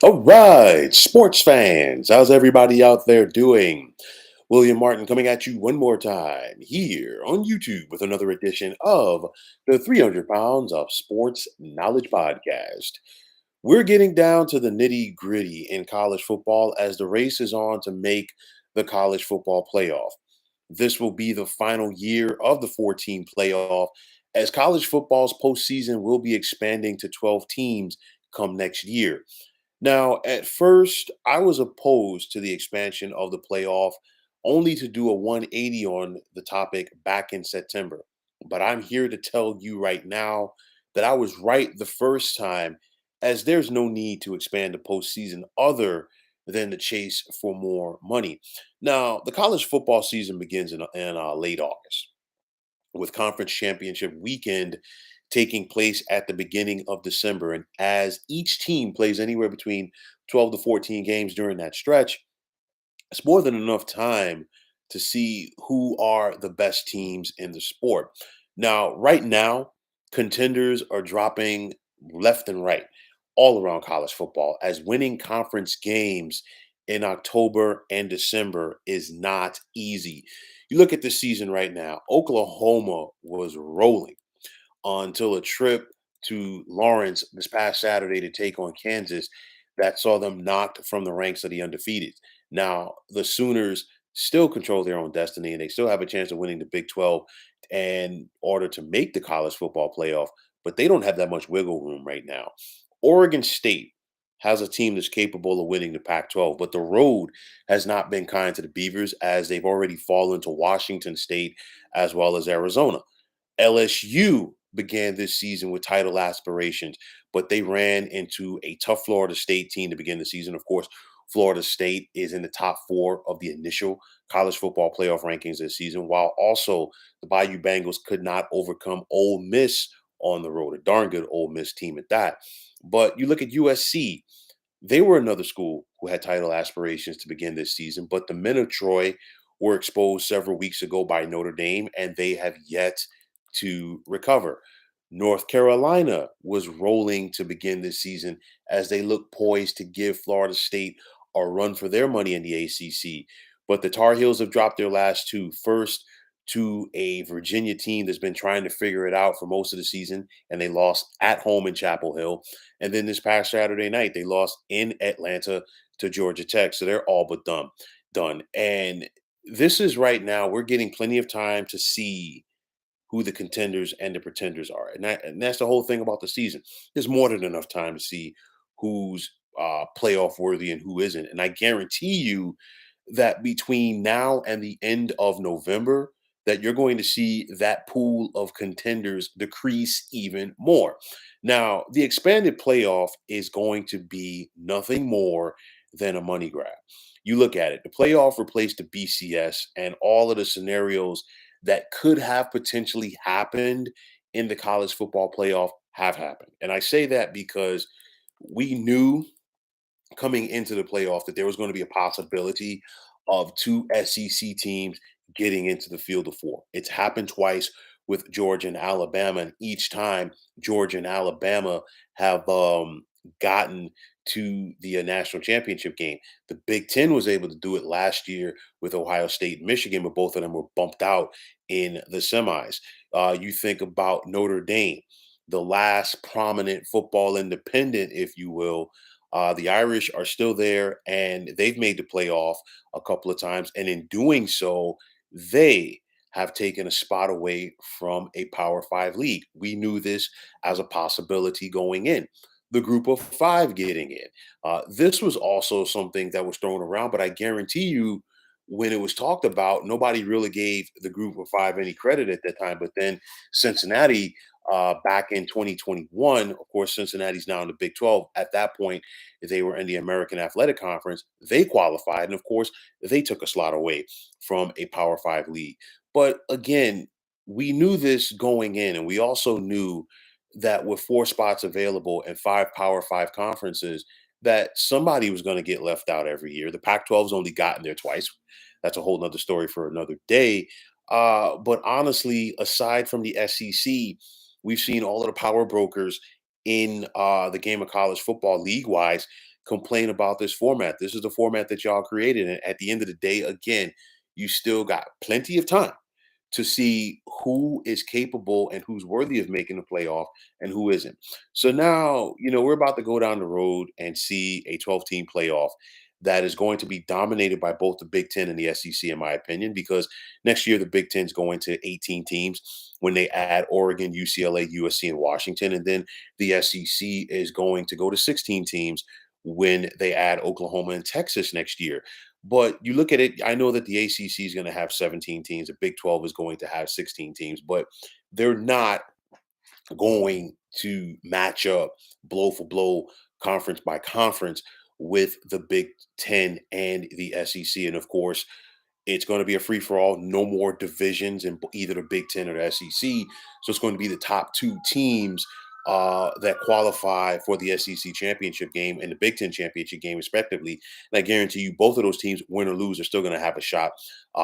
All right, sports fans, how's everybody out there doing? William Martin coming at you one more time here on YouTube with another edition of the 300 Pounds of Sports Knowledge Podcast. We're getting down to the nitty gritty in college football as the race is on to make the college football playoff. This will be the final year of the 14 playoff as college football's postseason will be expanding to 12 teams come next year. Now, at first, I was opposed to the expansion of the playoff, only to do a 180 on the topic back in September. But I'm here to tell you right now that I was right the first time, as there's no need to expand the postseason other than the chase for more money. Now, the college football season begins in late August with conference championship weekend taking place at the beginning of December. And as each team plays anywhere between 12 to 14 games during that stretch, it's more than enough time to see who are the best teams in the sport. Now, right now, contenders are dropping left and right all around college football as winning conference games in October and December is not easy. You look at the season right now, Oklahoma was rolling until a trip to Lawrence this past Saturday to take on Kansas that saw them knocked from the ranks of the undefeated. Now, the Sooners still control their own destiny and they still have a chance of winning the Big 12 in order to make the college football playoff, but they don't have that much wiggle room right now. Oregon State has a team that's capable of winning the Pac 12, but the road has not been kind to the Beavers as they've already fallen to Washington State as well as Arizona. LSU began this season with title aspirations, but they ran into a tough Florida State team to begin the season. Of course, Florida State is in the top four of the initial college football playoff rankings this season, while also the Bayou Bengals could not overcome Ole Miss on the road, a darn good Ole Miss team at that. But you look at USC, they were another school who had title aspirations to begin this season, but the men of Troy were exposed several weeks ago by Notre Dame, and they have yet to recover. North Carolina was rolling to begin this season as they look poised to give Florida State a run for their money in the ACC. But the Tar Heels have dropped their last two. First, to a Virginia team that's been trying to figure it out for most of the season, and they lost at home in Chapel Hill. And then this past Saturday night, they lost in Atlanta to Georgia Tech. So they're all but done. Done. And this is right now, we're getting plenty of time to see who the contenders and the pretenders are. And that's the whole thing about the season. There's more than enough time to see who's playoff worthy and who isn't. And I guarantee you that between now and the end of November, that you're going to see that pool of contenders decrease even more. Now, the expanded playoff is going to be nothing more than a money grab. You look at it, the playoff replaced the BCS and all of the scenarios that could have potentially happened in the college football playoff have happened. And I say that because we knew coming into the playoff that there was going to be a possibility of two SEC teams getting into the field of four. It's happened twice with Georgia and Alabama, and each time Georgia and Alabama have gotten to the national championship game. The Big Ten was able to do it last year with Ohio State and Michigan, but both of them were bumped out in the semis. You think about Notre Dame, the last prominent football independent, if you will. The Irish are still there and they've made the playoff a couple of times. And in doing so, they have taken a spot away from a Power Five league. We knew this as a possibility going in. The group of five getting in. This was also something that was thrown around, but I guarantee you, when it was talked about, nobody really gave the group of five any credit at that time. But then Cincinnati, back in 2021, of course, Cincinnati's now in the Big 12. At that point, they were in the American Athletic Conference. They qualified, and of course, they took a slot away from a Power Five league. But again, we knew this going in, and we also knew that with four spots available and five Power Five conferences, that somebody was going to get left out every year. The Pac 12's only gotten there twice. That's a whole nother story for another day. But honestly, aside from the SEC, we've seen all of the power brokers in the game of college football league wise complain about this format. This is the format that y'all created. And at the end of the day, again, you still got plenty of time to see who is capable and who's worthy of making the playoff and who isn't. So now, we're about to go down the road and see a 12-team playoff that is going to be dominated by both the Big Ten and the SEC, in my opinion, because next year the Big Ten's going to 18 teams when they add Oregon, UCLA, USC, and Washington. And then the SEC is going to go to 16 teams when they add Oklahoma and Texas next year. But you look at it, I know that the ACC is going to have 17 teams, the Big 12 is going to have 16 teams, but they're not going to match up blow for blow, conference by conference with the Big 10 and the SEC. And of course, it's going to be a free for all, no more divisions in either the Big Ten or the SEC. So it's going to be the top two teams that qualify for the SEC championship game and the Big Ten championship game, respectively. And I guarantee you, both of those teams, win or lose, are still going to have a shot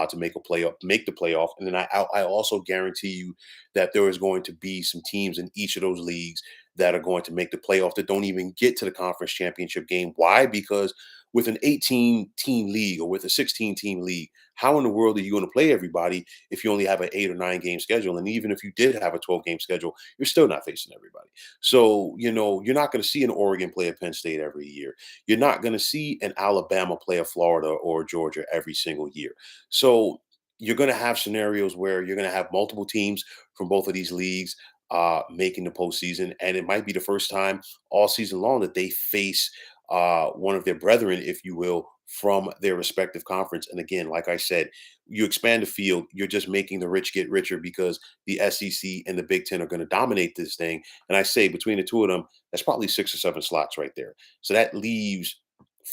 to make the playoff. And then I also guarantee you that there is going to be some teams in each of those leagues that are going to make the playoff that don't even get to the conference championship game. Why? Because with an 18 team league or with a 16 team league, how in the world are you going to play everybody if you only have an 8 or 9 game schedule? And even if you did have a 12-game schedule, you're still not facing everybody. So, you're not going to see an Oregon play a Penn State every year. You're not going to see an Alabama play a Florida or Georgia every single year. So, you're going to have scenarios where you're going to have multiple teams from both of these leagues making the postseason. And it might be the first time all season long that they face one of their brethren, if you will, from their respective conference. And again, like I said, you expand the field, you're just making the rich get richer because the SEC and the Big Ten are going to dominate this thing. And I say between the two of them, that's probably 6 or 7 slots right there. So that leaves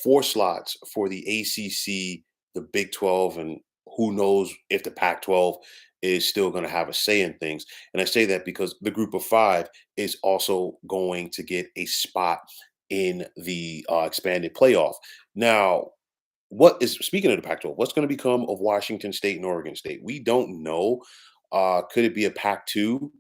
4 slots for the ACC, the Big 12, and who knows if the Pac 12 is still going to have a say in things. And I say that because the group of five is also going to get a spot in the expanded playoff. Now, what is speaking of the Pac-12, what's going to become of Washington State and Oregon State? We don't know. Could it be a Pac-2?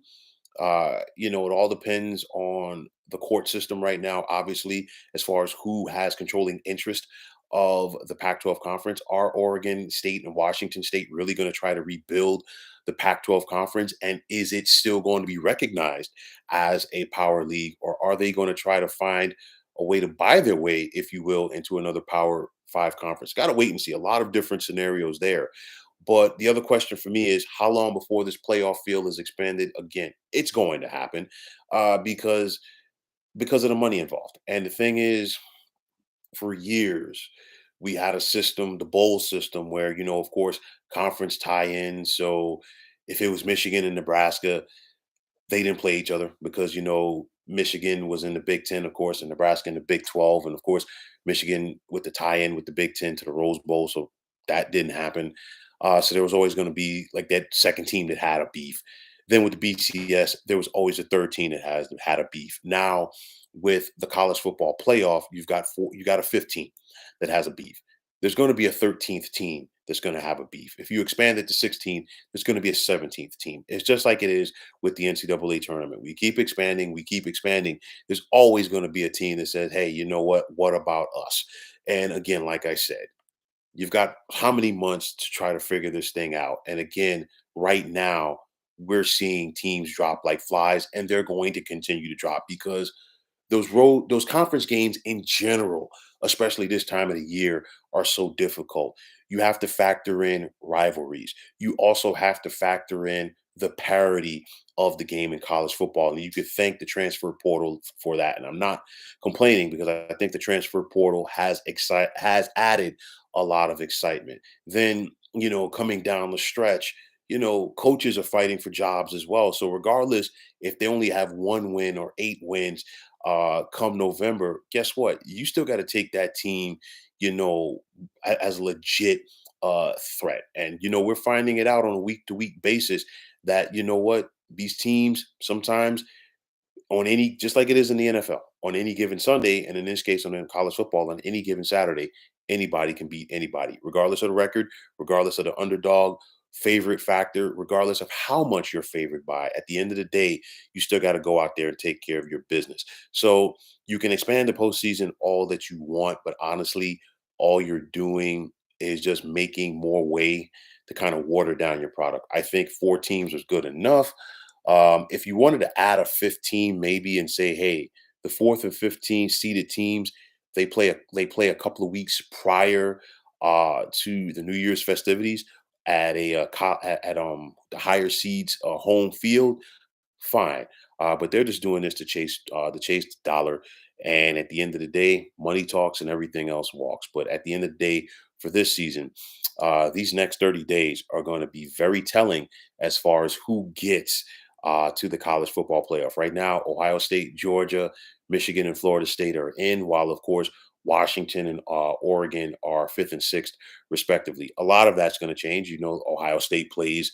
It all depends on the court system right now, obviously, as far as who has controlling interest of the Pac 12 conference. Are Oregon State and Washington State really going to try to rebuild the Pac 12 conference? And is it still going to be recognized as a power league? Or are they going to try to find a way to buy their way, if you will, into another Power Five conference? Got to wait and see. A lot of different scenarios there. But the other question for me is how long before this playoff field is expanded again? It's going to happen because of the money involved. And the thing is, for years, we had a system, the bowl system, where of course, conference tie-in. So if it was Michigan and Nebraska, they didn't play each other because Michigan was in the Big Ten, of course, and Nebraska in the Big 12, and of course Michigan with the tie-in with the Big Ten to the Rose Bowl, so that didn't happen. So there was always going to be like that second team that had a beef. Then with the BCS, there was always a third team that had a beef. Now with the college football playoff, you got a 15 that has a beef. There's going to be a 13th team that's going to have a beef. If you expand it to 16, there's going to be a 17th team. It's just like it is with the NCAA tournament. We keep expanding, we keep expanding. There's always going to be a team that says, hey, you know what? What about us? And again, like I said, you've got how many months to try to figure this thing out? And again, right now, we're seeing teams drop like flies, and they're going to continue to drop because those conference games in general, especially this time of the year, are so difficult. You have to factor in rivalries. You also have to factor in the parity of the game in college football. And you could thank the transfer portal for that. And I'm not complaining because I think the transfer portal has added a lot of excitement. Then, coming down the stretch, coaches are fighting for jobs as well. So regardless if they only have 1 win or 8 wins, come November, guess what? You still got to take that team, as a legit threat. And we're finding it out on a week to week basis that what these teams sometimes on any just like it is in the NFL on any given Sunday, and in this case on college football on any given Saturday, anybody can beat anybody, regardless of the record, regardless of the underdog favorite factor, regardless of how much you're favored by. At the end of the day, you still got to go out there and take care of your business. So you can expand the postseason all that you want, but honestly, all you're doing is just making more way to kind of water down your product. I think 4 teams was good enough. If you wanted to add a 15, maybe, and say, hey, the fourth and 15 seeded teams, they play a couple of weeks prior to the New Year's festivities at the higher seeds home field, fine. But they're just doing this to chase the dollar. And at the end of the day, money talks and everything else walks. But at the end of the day, for this season, these next 30 days are going to be very telling as far as who gets to the college football playoff. Right now, Ohio State, Georgia, Michigan, and Florida State are in, while of course Washington and Oregon are fifth and sixth, respectively. A lot of that's going to change. Ohio State plays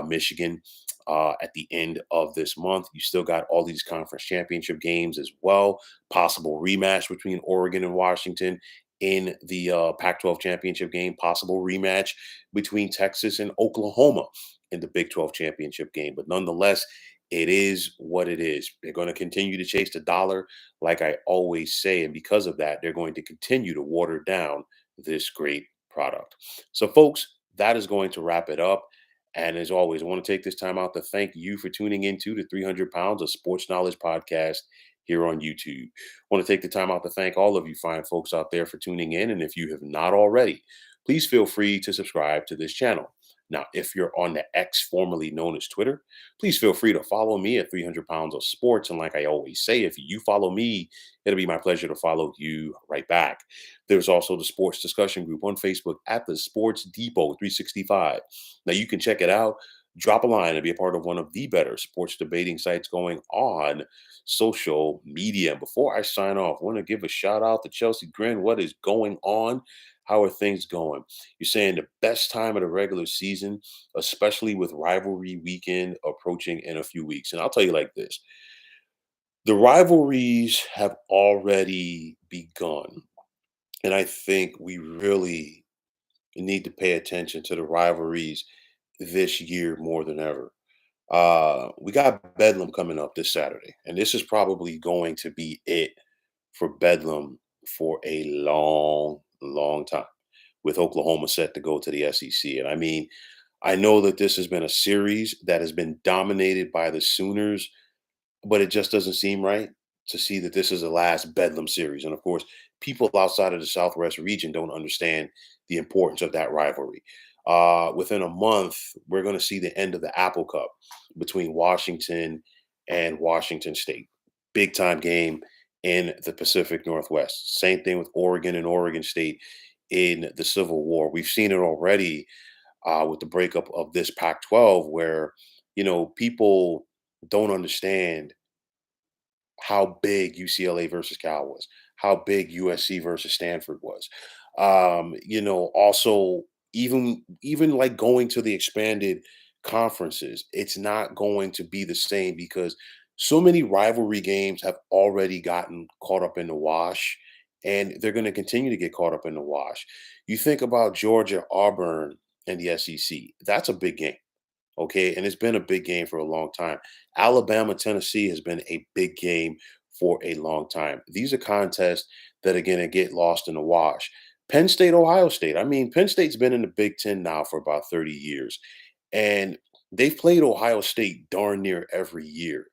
Michigan at the end of this month. You still got all these conference championship games as well. Possible rematch between Oregon and Washington in the Pac-12 championship game. Possible rematch between Texas and Oklahoma in the Big 12 championship game. But nonetheless, it is what it is. They're going to continue to chase the dollar, like I always say. And because of that, they're going to continue to water down this great product. So, folks, that is going to wrap it up. And as always, I want to take this time out to thank you for tuning into the 300 Pounds of Sports Knowledge podcast here on YouTube. I want to take the time out to thank all of you fine folks out there for tuning in. And if you have not already, please feel free to subscribe to this channel. Now, if you're on the X, formerly known as Twitter, please feel free to follow me at 300 Pounds of Sports. And like I always say, if you follow me, it'll be my pleasure to follow you right back. There's also the sports discussion group on Facebook at the Sports Depot 365. Now, you can check it out. Drop a line and be a part of one of the better sports debating sites going on social media. And before I sign off, I want to give a shout out to Chelsea Grin. What is going on? How are things going? You're saying the best time of the regular season, especially with rivalry weekend approaching in a few weeks. And I'll tell you like this: the rivalries have already begun. And I think we really need to pay attention to the rivalries this year more than ever. We got Bedlam coming up this Saturday, and this is probably going to be it for Bedlam for a long, long time, with Oklahoma set to go to the SEC. And I mean, I know that this has been a series that has been dominated by the Sooners, but it just doesn't seem right to see that this is the last Bedlam series. And of course, people outside of the Southwest region don't understand the importance of that rivalry. Within a month, we're going to see the end of the Apple Cup between Washington and Washington State. Big time game in the Pacific Northwest. Same thing with Oregon and Oregon State in the Civil War. We've seen it already with the breakup of this Pac 12, where, people don't understand how big UCLA versus Cal was, how big USC versus Stanford was. Also, even like going to the expanded conferences, it's not going to be the same because so many rivalry games have already gotten caught up in the wash, and they're going to continue to get caught up in the wash. You think about Georgia, Auburn, and the SEC. That's a big game. Okay. And it's been a big game for a long time. Alabama, Tennessee has been a big game for a long time. These are contests that are going to get lost in the wash. Penn State, Ohio State. I mean, Penn State's been in the Big Ten now for about 30 years, and they've played Ohio State darn near every year.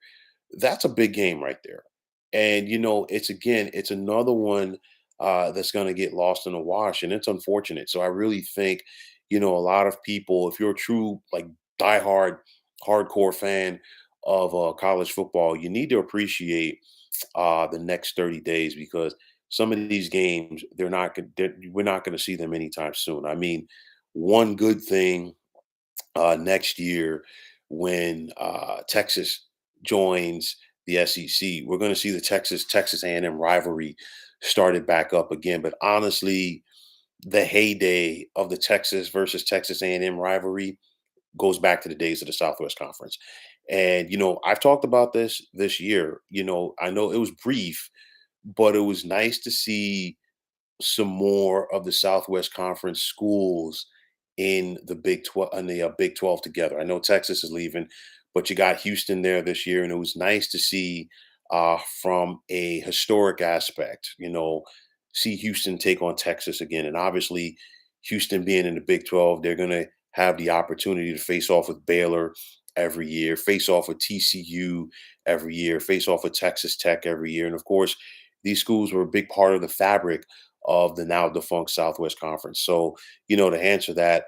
That's a big game right there. And it's another one that's going to get lost in the wash, and it's unfortunate. So I really think, a lot of people, if you're a true like diehard, hardcore fan of college football, you need to appreciate the next 30 days because some of these games we're not going to see them anytime soon. I mean, one good thing next year when Texas joins the SEC. We're going to see the Texas A&M rivalry started back up again. But honestly, the heyday of the Texas versus Texas A&M rivalry goes back to the days of the Southwest Conference. And I've talked about this year. I know it was brief, but it was nice to see some more of the Southwest Conference schools in the Big 12 together. I know Texas is leaving, but you got Houston there this year, and it was nice to see from a historic aspect. See Houston take on Texas again, and obviously Houston being in the Big 12, they're going to have the opportunity to face off with Baylor every year, face off with TCU every year, face off with Texas Tech every year, and of course, these schools were a big part of the fabric of the now defunct Southwest Conference. So, to answer that,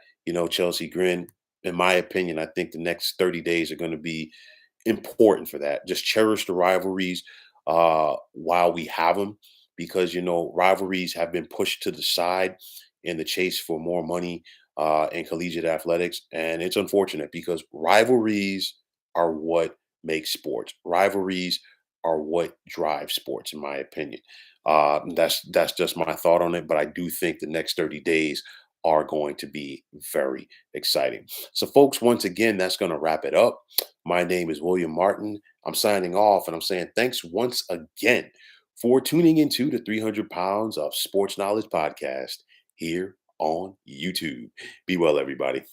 Chelsea Grin, in my opinion, I think the next 30 days are going to be important for that. Just cherish the rivalries while we have them, because rivalries have been pushed to the side in the chase for more money in collegiate athletics, and it's unfortunate because rivalries are what make sports. Rivalries are what drive sports, in my opinion. That's just my thought on it, but I do think the next 30 days are going to be very exciting. So, folks, once again, that's going to wrap it up. My name is William Martin. I'm signing off and I'm saying thanks once again for tuning into the 300 Pounds of Sports Knowledge podcast here on YouTube. Be well, everybody.